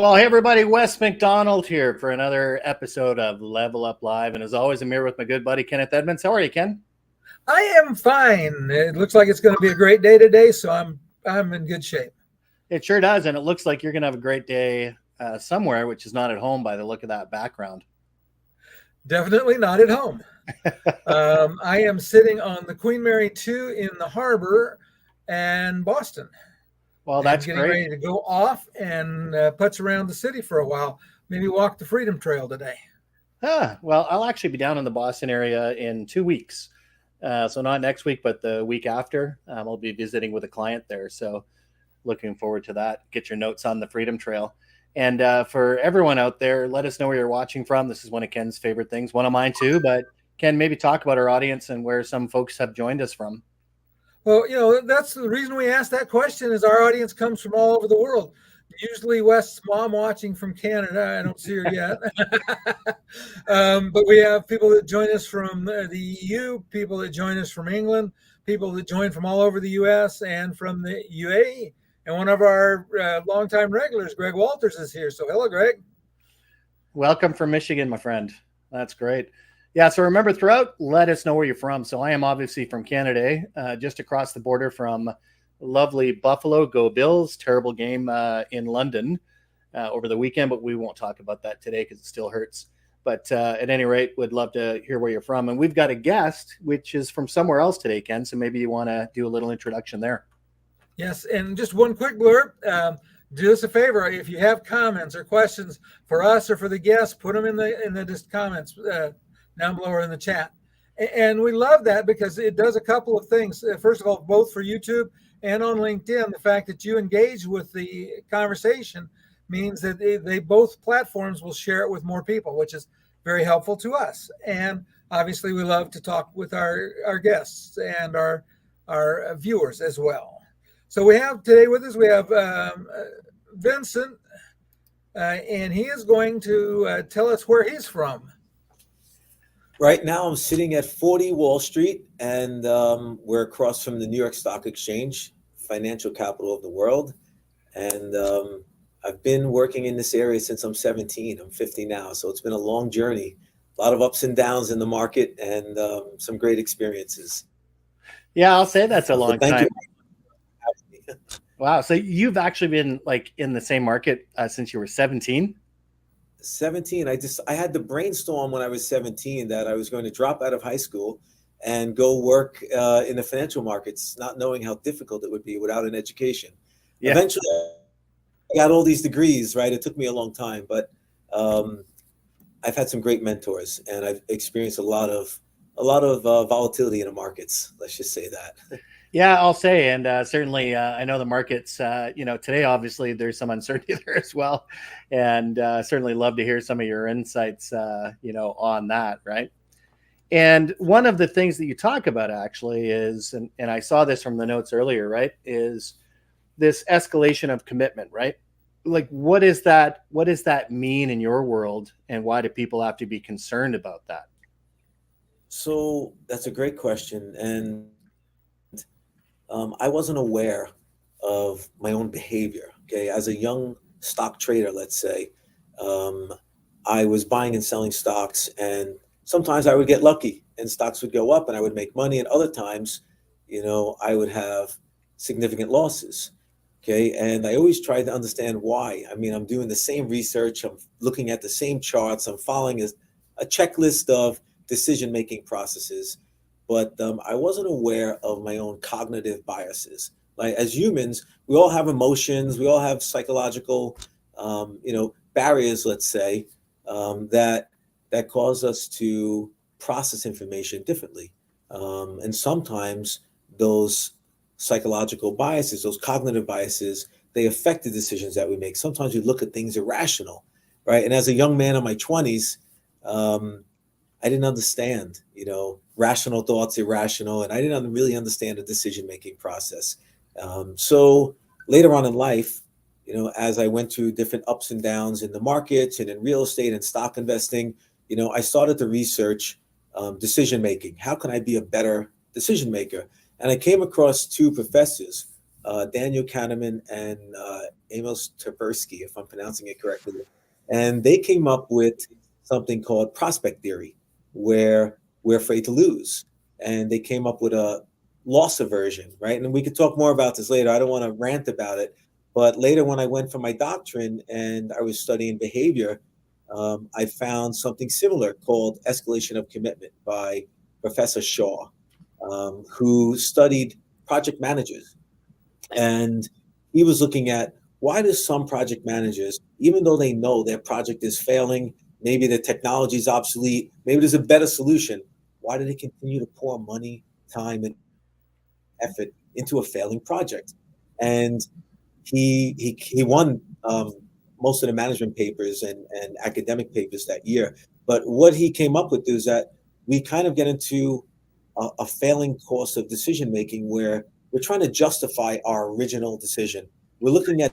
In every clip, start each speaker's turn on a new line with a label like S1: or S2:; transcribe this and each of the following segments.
S1: Well, hey everybody, Wes McDonald here for another episode of Level Up Live. And as always, I'm here with my good buddy, Kenneth Edmonds. How are you, Ken?
S2: I am fine. It looks like it's going to be a great day today, so I'm in good shape.
S1: It sure does. And it looks like you're going to have a great day somewhere, which is not at home by the look of that background.
S2: Definitely not at home. I am sitting on the Queen Mary 2 in the harbor and Boston.
S1: Well, that's
S2: getting
S1: great.
S2: Ready to go off and putz around the city for a while. Maybe walk the Freedom Trail today.
S1: Well, I'll actually be down in the Boston area in 2 weeks. So not next week, but the week after. I'll be visiting with a client there. So looking forward to that. Get your notes on the Freedom Trail. And for everyone out there, let us know where you're watching from. This is one of Ken's favorite things, one of mine too. But Ken, maybe talk about our audience and where some folks have joined us from.
S2: Well, that's the reason we asked that question is our audience comes from all over the world. Usually West's mom watching from Canada. I don't see her yet. But we have people that join us from the EU, people that join us from England, people that join from all over the U.S. and from the UAE. And one of our longtime regulars, Greg Walters, is here. So hello, Greg.
S1: Welcome from Michigan, my friend. That's great. Yeah, so remember throughout, let us know where you're from. So I am obviously from Canada, just across the border from lovely Buffalo. Go Bills. Terrible game in London over the weekend, but we won't talk about that today because it still hurts. But at any rate, would love to hear where you're from. And we've got a guest, which is from somewhere else today, Ken. So maybe you want to do a little introduction there.
S2: Yes, and just one quick blurb. Do us a favor. If you have comments or questions for us or for the guests, put them in the comments down below or in the chat. And we love that because it does a couple of things. First of all, both for YouTube and on LinkedIn, the fact that you engage with the conversation means that they both platforms will share it with more people, which is very helpful to us. And obviously, we love to talk with our guests and our viewers as well. So we have today with us, we have Vincent, and he is going to tell us where he's from.
S3: Right now, I'm sitting at 40 Wall Street, and we're across from the New York Stock Exchange, financial capital of the world. And I've been working in this area since I'm 17. I'm 50 now, so it's been a long journey. A lot of ups and downs in the market, and some great experiences.
S1: Yeah, I'll say that's a long time.
S3: Thank you.
S1: Wow, so you've actually been like in the same market since you were 17?
S3: 17. I had the brainstorm when I was 17 that I was going to drop out of high school and go work in the financial markets, not knowing how difficult it would be without an education. Yeah. Eventually, I got all these degrees, right? It took me a long time, but I've had some great mentors, and I've experienced a lot of volatility in the markets. Let's just say that.
S1: Yeah, I'll say, and certainly I know the markets, today, obviously, there's some uncertainty there as well. And certainly love to hear some of your insights, on that, right? And one of the things that you talk about actually is, and I saw this from the notes earlier, right, is this escalation of commitment, right? Like, what does that mean in your world, and why do people have to be concerned about that?
S3: So that's a great question. And I wasn't aware of my own behavior. Okay, as a young stock trader, let's say, I was buying and selling stocks, and sometimes I would get lucky, and stocks would go up, and I would make money, and other times, I would have significant losses. Okay, and I always tried to understand why. I mean, I'm doing the same research, I'm looking at the same charts, I'm following a checklist of decision-making processes. But I wasn't aware of my own cognitive biases. Like, as humans, we all have emotions, we all have psychological, barriers, let's say, that cause us to process information differently. And sometimes those psychological biases, those cognitive biases, they affect the decisions that we make. Sometimes we look at things irrational, right? And as a young man in my 20s, I didn't understand, rational thoughts, irrational, and I didn't really understand the decision-making process. So later on in life, as I went through different ups and downs in the markets and in real estate and stock investing, I started to research decision-making. How can I be a better decision maker? And I came across two professors Daniel Kahneman and Amos Tversky, if I'm pronouncing it correctly. And they came up with something called prospect theory, where we're afraid to lose. And they came up with a loss aversion, right? And we could talk more about this later. I don't want to rant about it. But later, when I went for my doctorate and I was studying behavior, I found something similar called Escalation of Commitment by Professor Shaw, who studied project managers. And he was looking at, why do some project managers, even though they know their project is failing, maybe the technology is obsolete, maybe there's a better solution, why do they continue to pour money, time, and effort into a failing project? And he won most of the management papers and academic papers that year. But what he came up with is that we kind of get into a failing course of decision making where we're trying to justify our original decision. We're looking at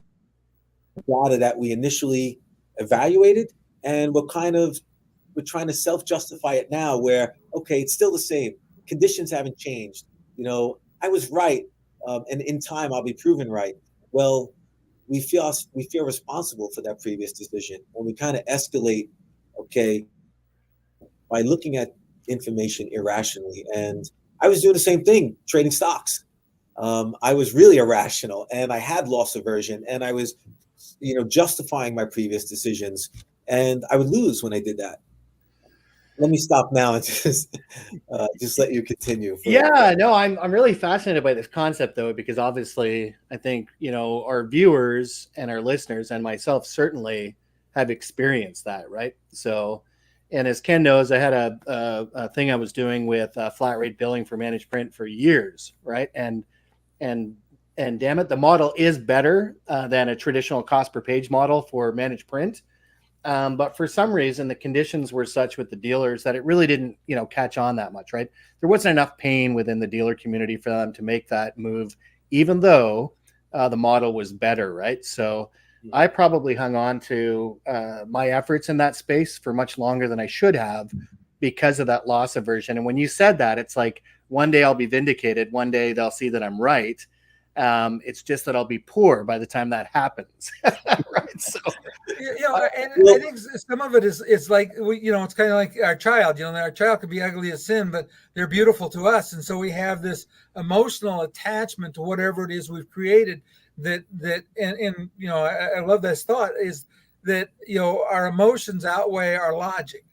S3: data that we initially evaluated, and we're trying to self-justify it now where, okay, it's still the same. Conditions haven't changed. I was right, and in time I'll be proven right. Well, we feel responsible for that previous decision, and we kind of escalate, okay, by looking at information irrationally. And I was doing the same thing, trading stocks. I was really irrational, and I had loss aversion, and I was, justifying my previous decisions, and I would lose when I did that. Let me stop now and just let you continue.
S1: Yeah, no, I'm really fascinated by this concept though, because obviously I think, our viewers and our listeners and myself certainly have experienced that, right? So, and as Ken knows, I had a thing I was doing with flat rate billing for managed print for years, right? And damn it, the model is better than a traditional cost per page model for managed print. But for some reason, the conditions were such with the dealers that it really didn't, catch on that much, right? There wasn't enough pain within the dealer community for them to make that move, even though the model was better, right? So I probably hung on to my efforts in that space for much longer than I should have because of that loss aversion. And when you said that, it's like one day I'll be vindicated. One day they'll see that I'm right. It's just that I'll be poor by the time that happens. Right. So,
S2: and I think some of it is like, it's kind of like our child, our child could be ugly as sin, but they're beautiful to us. And so we have this emotional attachment to whatever it is we've created that, I love this thought is that, our emotions outweigh our logic.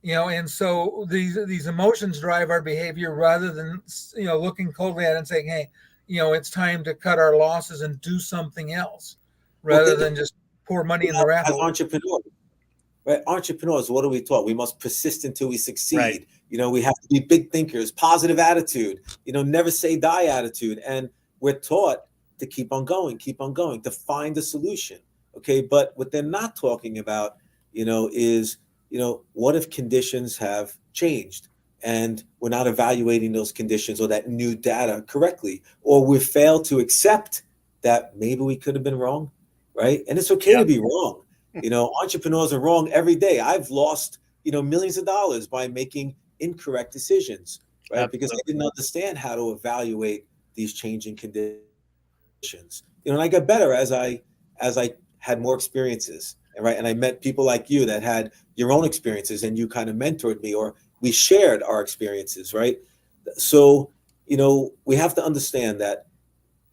S2: And so these emotions drive our behavior rather than, looking coldly at it and saying, hey, it's time to cut our losses and do something else rather than just pour money in the raffle.
S3: As entrepreneurs, right? Entrepreneurs, what are we taught? We must persist until we succeed.
S1: Right.
S3: We have to be big thinkers, positive attitude, never say die attitude. And we're taught to keep on going, to find a solution. Okay. But what they're not talking about, is, what if conditions have changed and we're not evaluating those conditions or that new data correctly, or we fail to accept that maybe we could have been wrong, right? And it's okay to be wrong. Entrepreneurs are wrong every day. I've lost, millions of dollars by making incorrect decisions, right? Absolutely. Because I didn't understand how to evaluate these changing conditions. And I got better as I had more experiences, right? And I met people like you that had your own experiences, and you kind of mentored me, or we shared our experiences, right? So, we have to understand that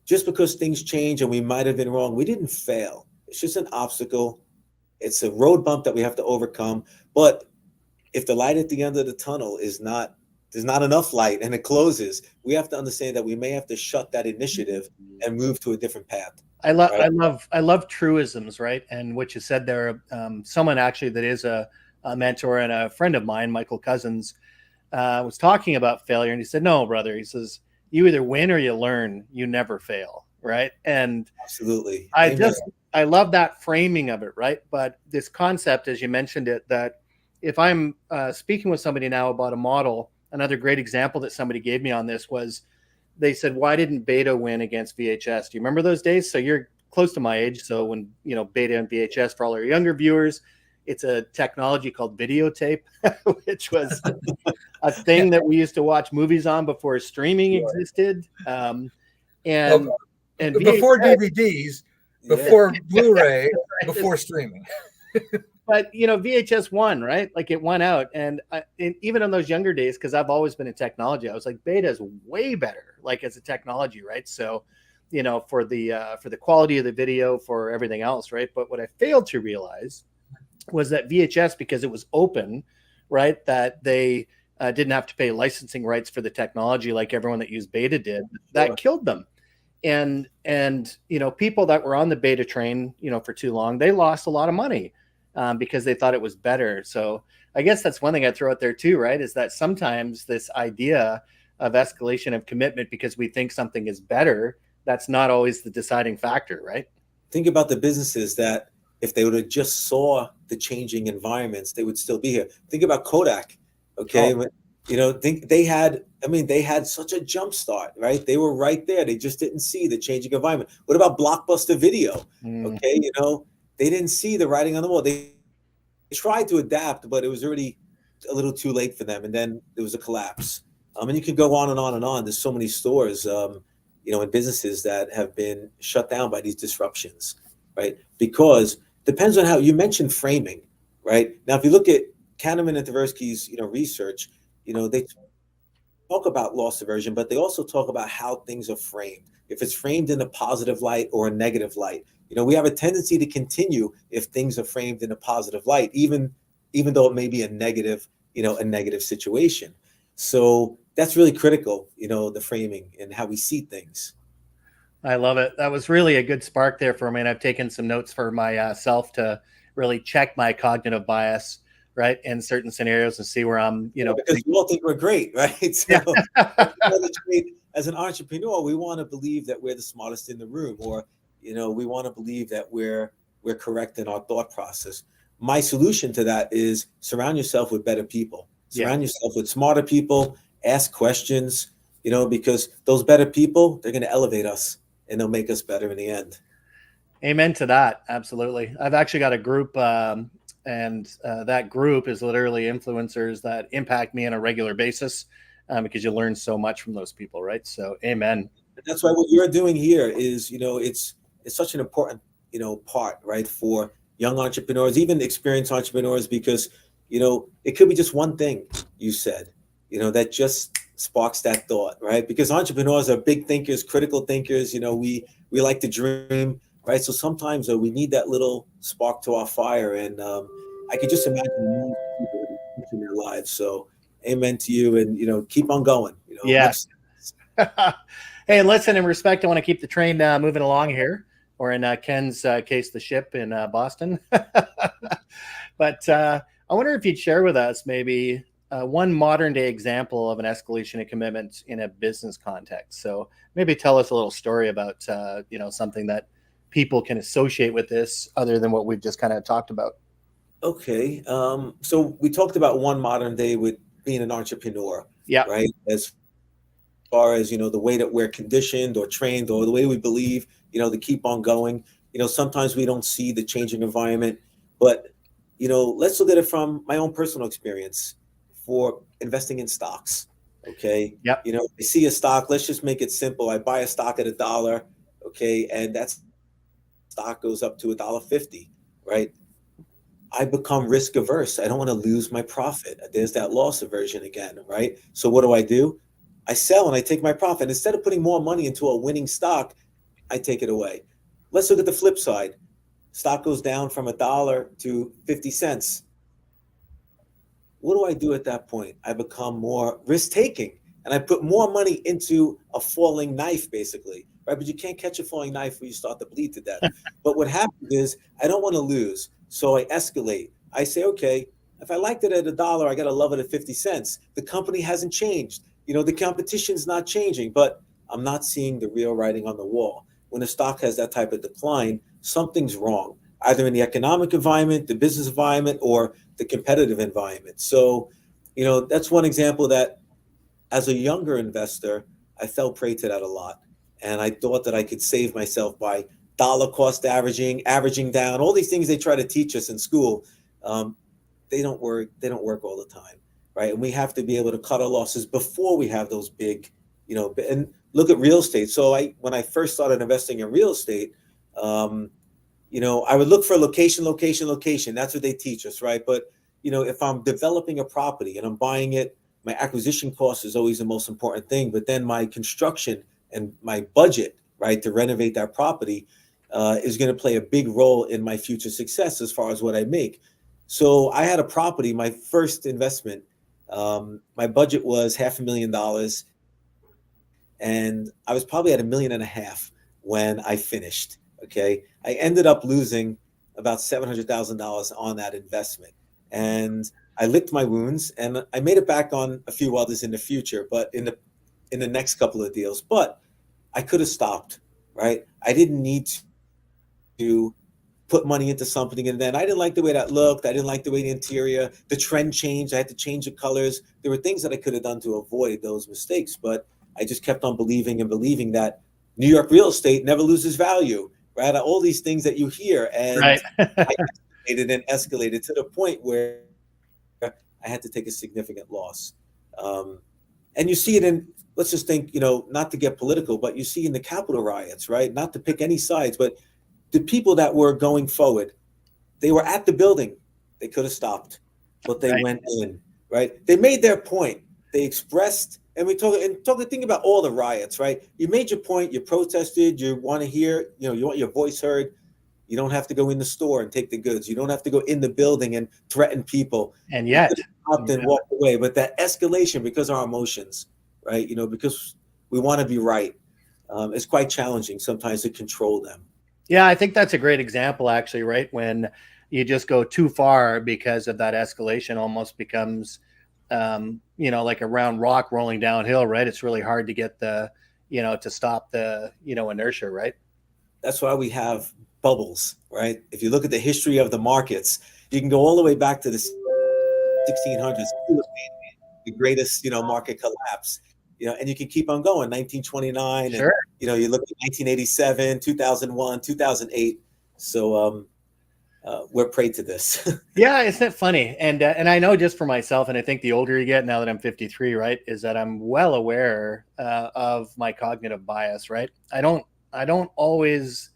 S3: just because things change and we might have been wrong, we didn't fail. It's just an obstacle. It's a road bump that we have to overcome. But if the light at the end of the tunnel there's not enough light and it closes, we have to understand that we may have to shut that initiative and move to a different path.
S1: I love truisms, right? And what you said there, someone actually that is a mentor and a friend of mine, Michael Cousins, was talking about failure, and he said, "No, brother," he says, "you either win or you learn. You never fail." Right? And
S3: absolutely,
S1: I love that framing of it, right? But this concept, as you mentioned it, that if I'm speaking with somebody now about a model, another great example that somebody gave me on this was, they said, why didn't Beta win against VHS? Do you remember those days? So you're close to my age. So when, Beta and VHS, for all our younger viewers, it's a technology called videotape, which was a thing that we used to watch movies on before streaming existed. And and
S2: before
S1: VHS,
S2: DVDs,
S3: Yeah.
S2: before Blu-ray, before streaming.
S1: but VHS won, right? Like it won out, and even in those younger days, because I've always been in technology, I was like, beta is way better, like as a technology, right? So, for the quality of the video, for everything else, right? But what I failed to realize was that VHS, because it was open, right, that they didn't have to pay licensing rights for the technology like everyone that used beta did. That killed them. And people that were on the beta train, for too long, they lost a lot of money because they thought it was better. So I guess that's one thing I'd throw out there too, right? Is that sometimes this idea of escalation of commitment because we think something is better, that's not always the deciding factor, right?
S3: Think about the businesses that if they would have just saw the changing environments, they would still be here. Think about Kodak. Okay.
S1: Oh.
S3: Think they had such a jump start, right? They were right there. They just didn't see the changing environment. What about Blockbuster Video? Okay. They didn't see the writing on the wall. They tried to adapt, but it was already a little too late for them. And then there was a collapse. And you could go on and on and on. There's so many stores, and businesses that have been shut down by these disruptions, right? Because depends on how you mentioned framing, right? Now, if you look at Kahneman and Tversky's, research, they talk about loss aversion, but they also talk about how things are framed. If it's framed in a positive light or a negative light, we have a tendency to continue if things are framed in a positive light, even though it may be a negative situation. So that's really critical, the framing and how we see things.
S1: I love it. That was really a good spark there for me. And I've taken some notes for myself to really check my cognitive bias, right, in certain scenarios and see where I'm,
S3: because we all think we're great, right? So as an entrepreneur, we want to believe that we're the smartest in the room, or, we want to believe that we're correct in our thought process. My solution to that is surround yourself with better people. Surround yourself with smarter people, ask questions, because those better people, they're going to elevate us and they'll make us better in the end.
S1: Amen to that. Absolutely. I've actually got a group, and that group is literally influencers that impact me on a regular basis because you learn so much from those people, right? So, amen.
S3: And that's why what you're doing here is, it's such an important, part, right, for young entrepreneurs, even experienced entrepreneurs, because, it could be just one thing you said, that just sparks that thought, right? Because entrepreneurs are big thinkers, critical thinkers. We like to dream, right? So sometimes we need that little spark to our fire, and I could just imagine people in their lives. So, amen to you, and keep on going.
S1: Yes. Hey, listen, in respect, I want to keep the train moving along here, or in Ken's case, the ship in Boston. But I wonder if you'd share with us maybe one modern day example of an escalation of commitment in a business context. So maybe tell us a little story about, something that people can associate with this other than what we've just kind of talked about.
S3: Okay. So we talked about one modern day with being an entrepreneur,
S1: Yeah.
S3: right? As far as, the way that we're conditioned or trained, or the way we believe, to keep on going. Sometimes we don't see the changing environment, but, let's look at it from my own personal experience for investing in stocks. Okay.
S1: Yep.
S3: I see a stock, let's just make it simple. I buy a stock at $1. Okay. And that stock goes up to $1.50, right? I become risk averse. I don't want to lose my profit. There's that loss aversion again, right? So what do? I sell and I take my profit. Instead of putting more money into a winning stock, I take it away. Let's look at the flip side. Stock goes down from $1 to 50 cents. What do I do at that point? I become more risk-taking, and I put more money into a falling knife, basically, right? But you can't catch a falling knife when you start to bleed to death. But what happens is I don't want to lose, so I escalate. I say, okay, if I liked it at $1, I got to love it at 50 cents. The company hasn't changed. The competition's not changing, but I'm not seeing the real writing on the wall. When a stock has that type of decline, something's wrong, either in the economic environment, the business environment, or the competitive environment. So, that's one example that as a younger investor, I fell prey to that a lot. And I thought that I could save myself by dollar cost averaging down, all these things they try to teach us in school. They don't work all the time, right? And we have to be able to cut our losses before we have those big, and look at real estate. So when I first started investing in real estate, I would look for location. That's what they teach us, right? But if I'm developing a property and I'm buying it, my acquisition cost is always the most important thing. But then my construction and my budget, right, to renovate that property is going to play a big role in my future success as far as what I make. So I had a property, my first investment. My budget was $500,000, and I was probably at $1.5 million when I finished. Okay, I ended up losing about $700,000 on that investment, and I licked my wounds, and I made it back on a few others in the future, but in the next couple of deals. But I could have stopped, right? I didn't need to put money into something, and then I didn't like the way that looked. I didn't like the way the interior, the trend changed. I had to change the colors. There were things that I could have done to avoid those mistakes, but I just kept on believing that New York real estate never loses value, right? All these things that you hear, and
S1: Right.
S3: I escalated to the point where I had to take a significant loss. And you see it in, let's just think, not to get political, but you see in the Capitol riots, right? Not to pick any sides, but the people that were going forward, they were at the building. They could have stopped, but they went in, right? They made their point. They expressed, and think about all the riots, right? You made your point, you protested, you want to hear, you want your voice heard. You don't have to go in the store and take the goods. You don't have to go in the building and threaten people.
S1: And yet,
S3: stopped and walked away. But that escalation, because of our emotions, right? Because we want to be right, it's quite challenging sometimes to control them.
S1: Yeah, I think that's a great example, actually, right? When you just go too far because of that escalation, almost becomes, like a round rock rolling downhill, right? It's really hard to get to stop the, inertia, right?
S3: That's why we have bubbles, right? If you look at the history of the markets, you can go all the way back to the 1600s, the greatest, market collapse, and you can keep on going, 1929,
S1: Sure.
S3: and, you look at 1987, 2001, 2008. So we're prey to this.
S1: Yeah, isn't it funny? And I know just for myself, and I think the older you get, now that I'm 53, right, is that I'm well aware of my cognitive bias, right? I don't always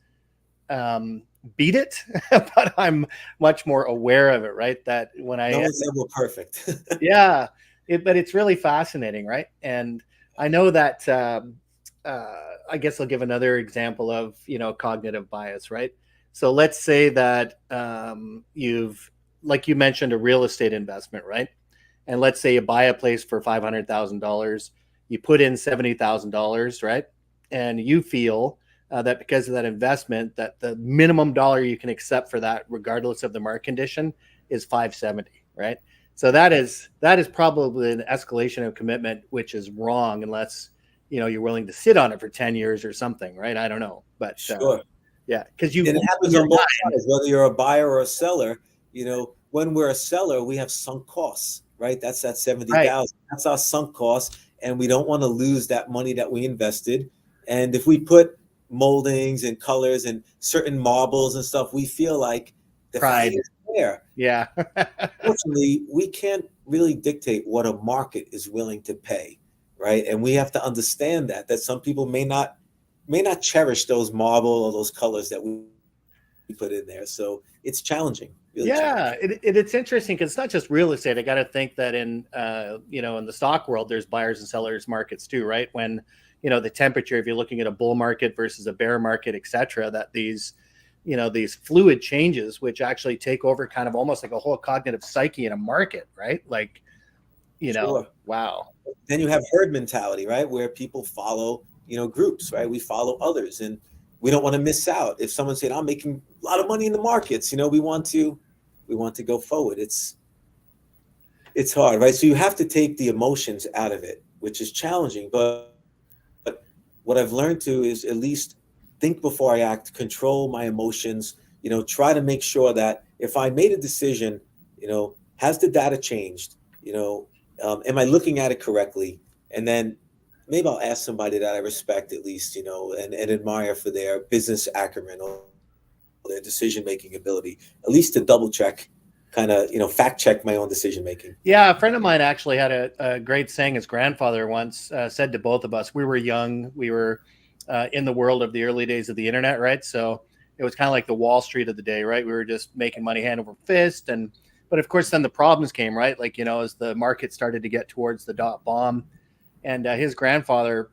S1: beat it, but I'm much more aware of it, right? That when
S3: no one's ever perfect.
S1: Yeah, but it's really fascinating, right? And I know that I guess I'll give another example of cognitive bias, right? So let's say that you've, like you mentioned, a real estate investment, right? And let's say you buy a place for $500,000, you put in $70,000, right? And you feel that because of that investment, that the minimum dollar you can accept for that, regardless of the market condition, is $570, right? So that is probably an escalation of commitment, which is wrong unless you're willing to sit on it for 10 years or something, right? I don't know, but
S3: sure.
S1: Yeah, because
S3: it happens on both sides, whether you're a buyer or a seller. When we're a seller, we have sunk costs, right? That's that 70,000. Right. That's our sunk cost, and we don't want to lose that money that we invested. And if we put moldings and colors and certain marbles and stuff, we feel like the value is there.
S1: Yeah.
S3: Fortunately, we can't really dictate what a market is willing to pay, right? And we have to understand that some people may not cherish those marble or those colors that we put in there. So it's challenging. Really challenging.
S1: It's interesting because it's not just real estate. I got to think that in in the stock world, there's buyers and sellers markets too, right? When the temperature, if you're looking at a bull market versus a bear market, et cetera, that these fluid changes, which actually take over kind of almost like a whole cognitive psyche in a market, right? Like,
S3: Sure.
S1: Wow.
S3: Then you have herd mentality, right? Where people follow, groups, right? We follow others, and we don't want to miss out. If someone said, I'm making a lot of money in the markets, we want to go forward. It's hard, right? So you have to take the emotions out of it, which is challenging. But what I've learned to is at least think before I act, control my emotions, try to make sure that if I made a decision, has the data changed? Am I looking at it correctly? And then maybe I'll ask somebody that I respect at least, and admire for their business acumen or their decision-making ability, at least to double check kind of, fact check my own decision making.
S1: Yeah, a friend of mine actually had a great saying. His grandfather once said to both of us, we were young, we were in the world of the early days of the internet, right? So it was kind of like the Wall Street of the day, right? We were just making money hand over fist. But of course, then the problems came, right? Like, as the market started to get towards the dot bomb, and his grandfather,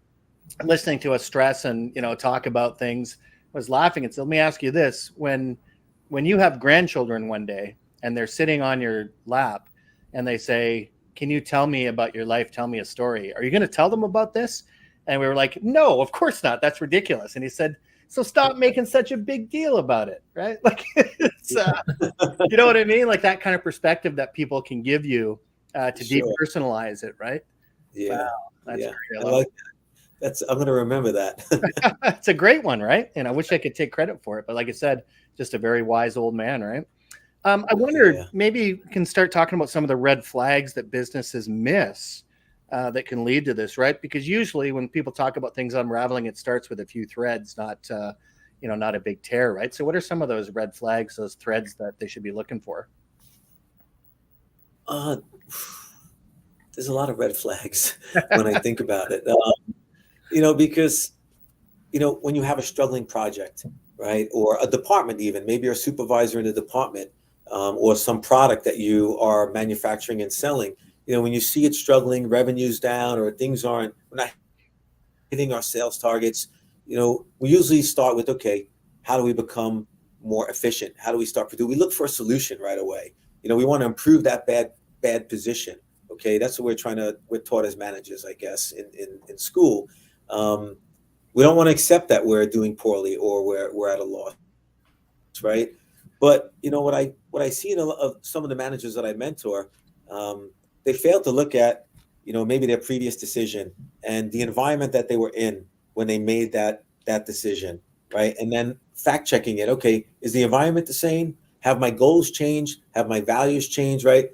S1: listening to us stress and, talk about things, was laughing and said, let me ask you this. When you have grandchildren one day and they're sitting on your lap and they say, can you tell me about your life? Tell me a story. Are you going to tell them about this? And we were like, no, of course not. That's ridiculous. And he said, so stop making such a big deal about it. Right. Like, it's, you know what I mean? Like that kind of perspective that people can give you to depersonalize it. Right.
S3: Yeah.
S1: Wow, that's
S3: yeah.
S1: great.
S3: I like that. I'm going to remember that.
S1: It's a great one. Right. And I wish I could take credit for it. But like I said, just a very wise old man. Right. I wonder, maybe we can start talking about some of the red flags that businesses miss that can lead to this, right? Because usually when people talk about things unraveling, it starts with a few threads, not a big tear, right? So what are some of those red flags, those threads that they should be looking for?
S3: There's a lot of red flags when I think about it, because, when you have a struggling project, right? Or a department, even maybe you're a supervisor in a department, or some product that you are manufacturing and selling. When you see it struggling, revenue's down, or we're not hitting our sales targets, we usually start with, okay, how do we become more efficient? How do we start producing? We look for a solution right away. We want to improve that bad position. Okay, that's what we're taught as managers, I guess, in school. We don't want to accept that we're doing poorly or we're at a loss, right? But what I see in some of the managers that I mentor, they fail to look at maybe their previous decision and the environment that they were in when they made that decision, right? And then fact checking it. Okay, is the environment the same? Have my goals changed? Have my values changed? Right?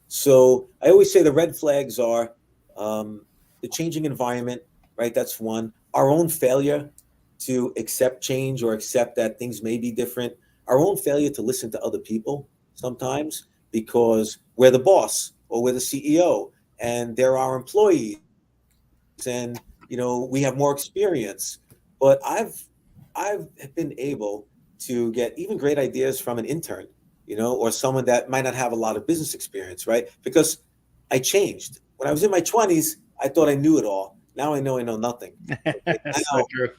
S3: So I always say the red flags are the changing environment, right? That's one. Our own failure to accept change or accept that things may be different. Our own failure to listen to other people sometimes because we're the boss or we're the CEO and they're our employees and we have more experience. But I've been able to get even great ideas from an intern, or someone that might not have a lot of business experience, right? Because I changed. When I was in my 20s, I thought I knew it all. Now I know nothing.
S1: So true.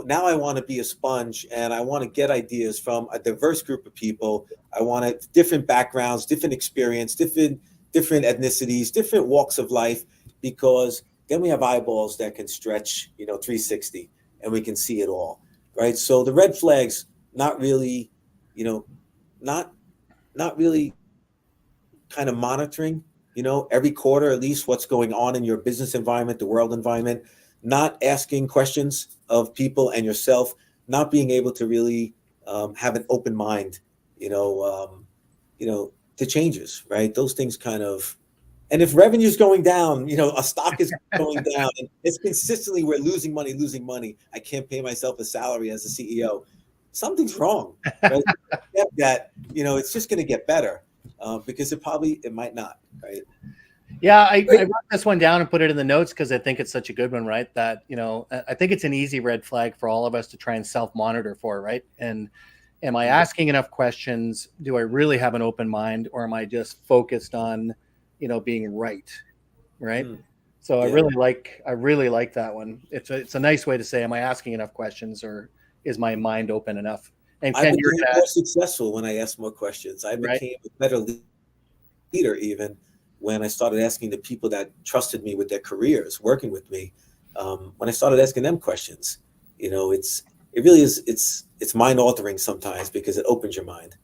S3: Now I want to be a sponge and I want to get ideas from a diverse group of people. I want different backgrounds, different experience, different ethnicities, different walks of life, because then we have eyeballs that can stretch, 360 and we can see it all, right? So the red flags, not really kind of monitoring, every quarter at least what's going on in your business environment, the world environment, not asking questions of people and yourself, not being able to really have an open mind, to changes, right? Those things kind of, and if revenue is going down, a stock is going down, and it's consistently we're losing money. I can't pay myself a salary as a CEO. Something's wrong, right? That it's just going to get better because it might not, right?
S1: Yeah, I wrote this one down and put it in the notes because I think it's such a good one, right? That, I think it's an easy red flag for all of us to try and self-monitor for, right? And am I asking enough questions? Do I really have an open mind, or am I just focused on, being right? So yeah. I really like that one. It's a nice way to say, am I asking enough questions, or is my mind open enough? And
S3: I became more successful when I asked more questions. I became a better leader even when I started asking the people that trusted me with their careers, working with me. When I started asking them questions, it really is. It's mind altering sometimes because it opens your mind.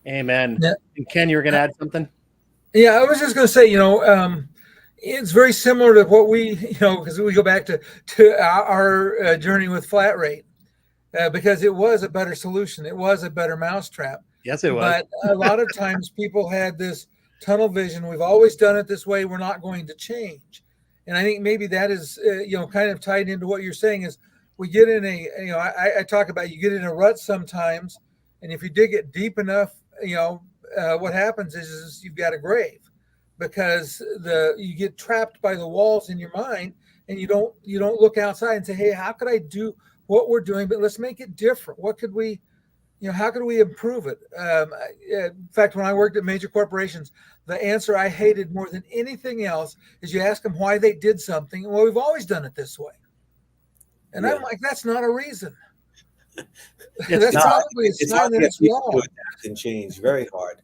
S1: Amen. Yeah. And Ken, you were going to add something?
S2: Yeah, I was just going to say, it's very similar to what we, because we go back to our journey with flat rate, because it was a better solution. It was a better mousetrap.
S1: Yes, it was.
S2: But a lot of times people had this tunnel vision. We've always done it this way. We're not going to change. And I think maybe that is, kind of tied into what you're saying is we get in I talk about you get in a rut sometimes. And if you dig it deep enough, what happens is you've got a grave, because you get trapped by the walls in your mind, and you don't look outside and say, hey, how could I do what we're doing, but let's make it different. What could we, how could we improve it? In fact, when I worked at major corporations, the answer I hated more than anything else is you ask them why they did something. Well, we've always done it this way. And I'm like, that's not a reason. That's probably a sign that it's wrong.
S3: To adapt and change, very hard.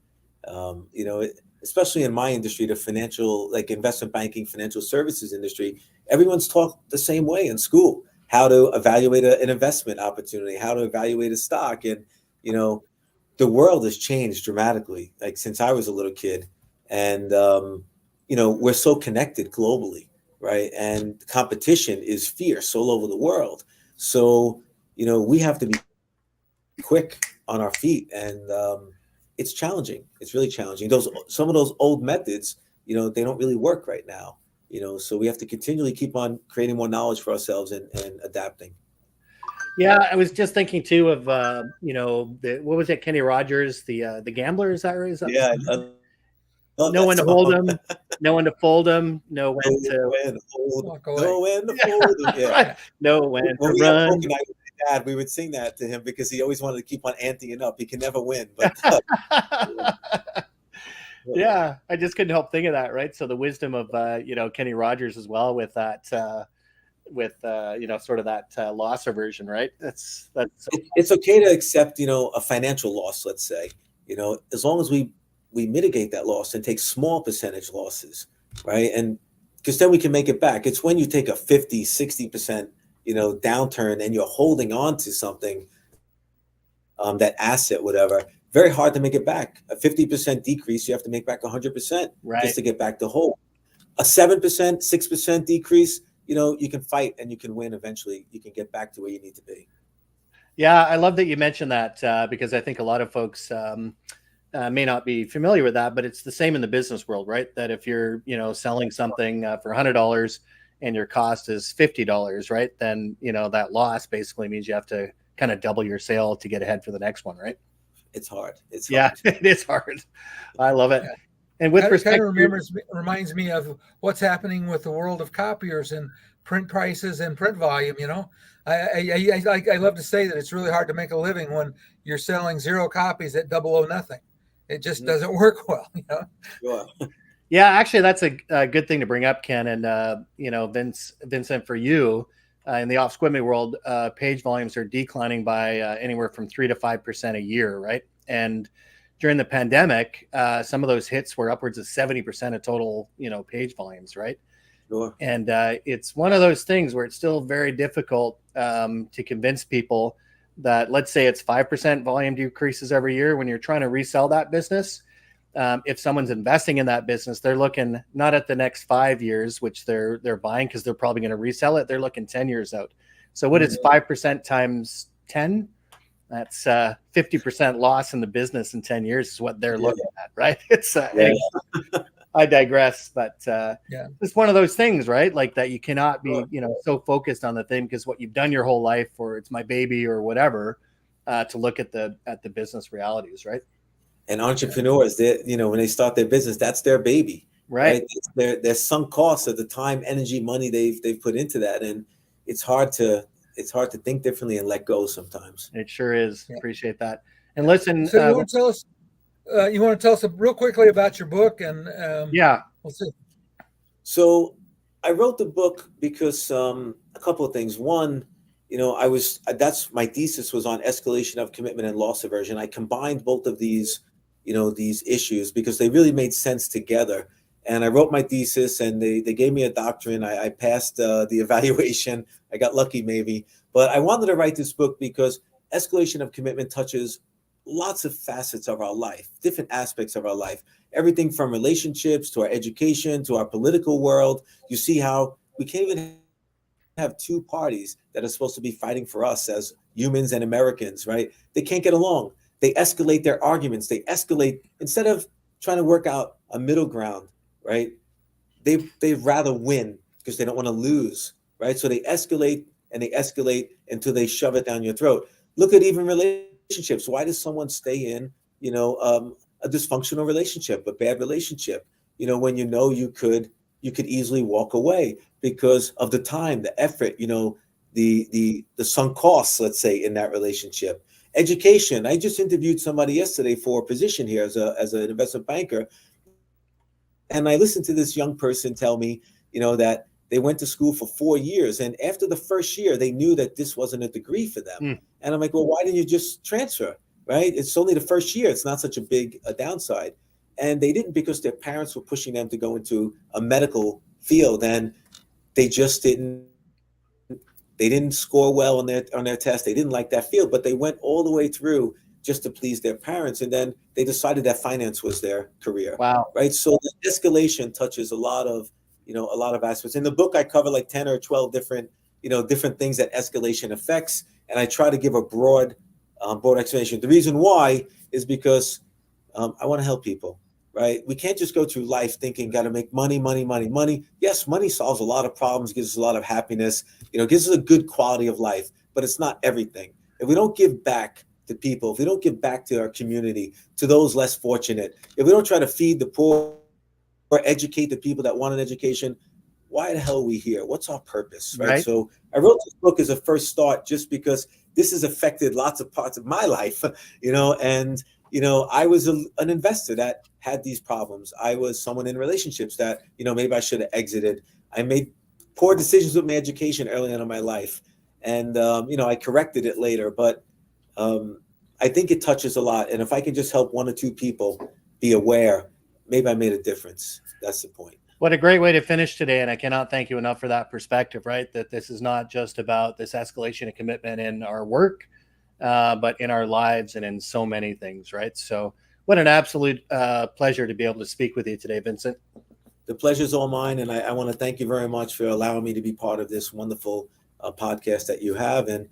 S3: Especially in my industry, the financial, like investment banking, financial services industry, everyone's taught the same way in school, how to evaluate an investment opportunity, how to evaluate a stock. And, the world has changed dramatically, like since I was a little kid. And, we're so connected globally, right? And the competition is fierce all over the world. So, we have to be quick on our feet, and it's challenging. It's really challenging. Some of those old methods, they don't really work right now. So we have to continually keep on creating more knowledge for ourselves and adapting.
S1: Yeah, I was just thinking too of what was it, Kenny Rogers, the gambler? Is that right?
S3: Yeah.
S1: No one to hold them, no one to fold them, no when to
S2: walk away.
S3: No when to fold them. Yeah.
S1: Right. No when to
S3: When we
S1: run.
S3: had Dad, we would sing that to him because he always wanted to keep on anteing up. He can never win, but
S1: yeah, I just couldn't help think of that, right? So the wisdom of Kenny Rogers as well with that sort of that loss aversion, right? That's
S3: it's okay to accept a financial loss, let's say, as long as we mitigate that loss and take small percentage losses, right? And because then we can make it back. It's when you take a 50-60% downturn and you're holding on to something, that asset, whatever, very hard to make it back. A 50% decrease, you have to make back 100%,
S1: right,
S3: just to get back to whole. A 7%, 6% decrease, you can fight and you can win. Eventually you can get back to where you need to be.
S1: Yeah, I love that you mentioned that because I think a lot of folks may not be familiar with that, but it's the same in the business world, right? That if you're selling something for $100 and your cost is $50, right? Then that loss basically means you have to kind of double your sale to get ahead for the next one, right?
S3: It's hard.
S1: It is hard. I love it. Yeah. And with respect,
S2: kind of reminds me of what's happening with the world of copiers and print prices and print volume. I love to say that it's really hard to make a living when you're selling 0 copies at double o nothing. It just doesn't work well.
S3: Sure.
S1: Yeah, actually, that's a good thing to bring up, Ken. And Vincent, for you in the office equipment world, page volumes are declining by anywhere from 3 to 5% a year, right? And during the pandemic, some of those hits were upwards of 70% of total, page volumes, right?
S3: Sure.
S1: And it's one of those things where it's still very difficult to convince people that, let's say it's 5% volume decreases every year when you're trying to resell that business. If someone's investing in that business, they're looking not at the next 5 years, which they're buying because they're probably going to resell it. They're looking 10 years out. So what is 5% times 10? That's 50% loss in the business in 10 years is what they're looking at, right? It's I digress, but it's one of those things, right? Like that you cannot be, so focused on the thing because what you've done your whole life, or it's my baby or whatever, to look at the business realities, right?
S3: And entrepreneurs, when they start their business, that's their baby, right? Their sunk costs of the time, energy, money they've put into that, and it's hard to think differently and let go sometimes.
S1: It sure is. Yeah. Appreciate that. And listen,
S2: so you want to tell us real quickly about your book? And we'll see.
S3: So I wrote the book because a couple of things. One, that's my thesis was on escalation of commitment and loss aversion. I combined both of these issues because they really made sense together. And I wrote my thesis, and they gave me a doctorate. I passed the evaluation. I got lucky, maybe. But I wanted to write this book because escalation of commitment touches lots of facets of our life, different aspects of our life, everything from relationships to our education to our political world. You see how we can't even have two parties that are supposed to be fighting for us as humans and Americans, right? They can't get along. They escalate their arguments. They escalate instead of trying to work out a middle ground, right? They'd rather win because they don't want to lose, right? So they escalate and they escalate until they shove it down your throat. Look at even relationships. Why does someone stay in, a dysfunctional relationship, a bad relationship, when you could easily walk away because of the time, the effort, the sunk costs, let's say, in that relationship. Education. I just interviewed somebody yesterday for a position here as an investment banker, and I listened to this young person tell me, that they went to school for 4 years, and after the first year, they knew that this wasn't a degree for them. And I'm like, well, why didn't you just transfer? Right? It's only the first year. It's not such a big downside. And they didn't, because their parents were pushing them to go into a medical field, and they just didn't. They didn't score well on their test. They didn't like that field, but they went all the way through just to please their parents, and then they decided that finance was their career.
S1: Wow.
S3: Right? So the escalation touches a lot of aspects. In the book, I cover like 10 or 12 different things that escalation affects, and I try to give a broad explanation. The reason why is because I want to help people. Right? We can't just go through life thinking got to make money. Yes, money solves a lot of problems, gives us a lot of happiness, gives us a good quality of life, but it's not everything. If we don't give back to people, if we don't give back to our community, to those less fortunate, if we don't try to feed the poor or educate the people that want an education, why the hell are we here? What's our purpose? Right? So I wrote this book as a first start just because this has affected lots of parts of my life, and I was an investor that had these problems. I was someone in relationships that, maybe I should have exited. I made poor decisions with my education early on in my life. And, I corrected it later. But I think it touches a lot. And if I can just help one or two people be aware, maybe I made a difference. That's the point.
S1: What a great way to finish today. And I cannot thank you enough for that perspective, right? That this is not just about this escalation of commitment in our work, but in our lives and in so many things, right? So what an absolute pleasure to be able to speak with you today, Vincent.
S3: The pleasure's all mine, and I want to thank you very much for allowing me to be part of this wonderful podcast that you have. And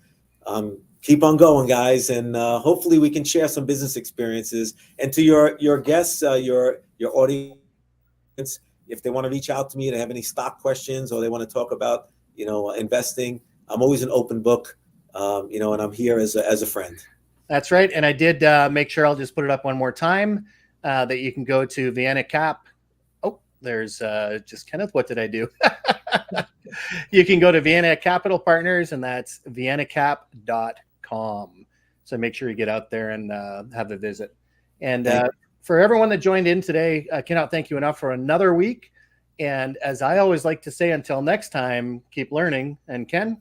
S3: keep on going, guys, and hopefully we can share some business experiences. And to your guests, your audience, if they want to reach out to me, they have any stock questions, or they want to talk about investing, I'm always an open book. And I'm here as a friend.
S1: That's right. And I did make sure, I'll just put it up one more time, that you can go to Vienna Cap. Oh, there's just Kenneth. What did I do? You can go to Vienna Capital Partners, and that's viennacap.com. So make sure you get out there and have a visit. And for everyone that joined in today, I cannot thank you enough for another week. And as I always like to say, until next time, keep learning. And Ken?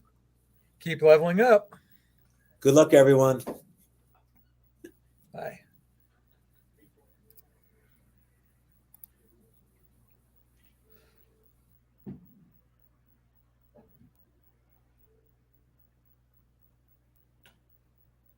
S2: Keep leveling up.
S3: Good luck, everyone.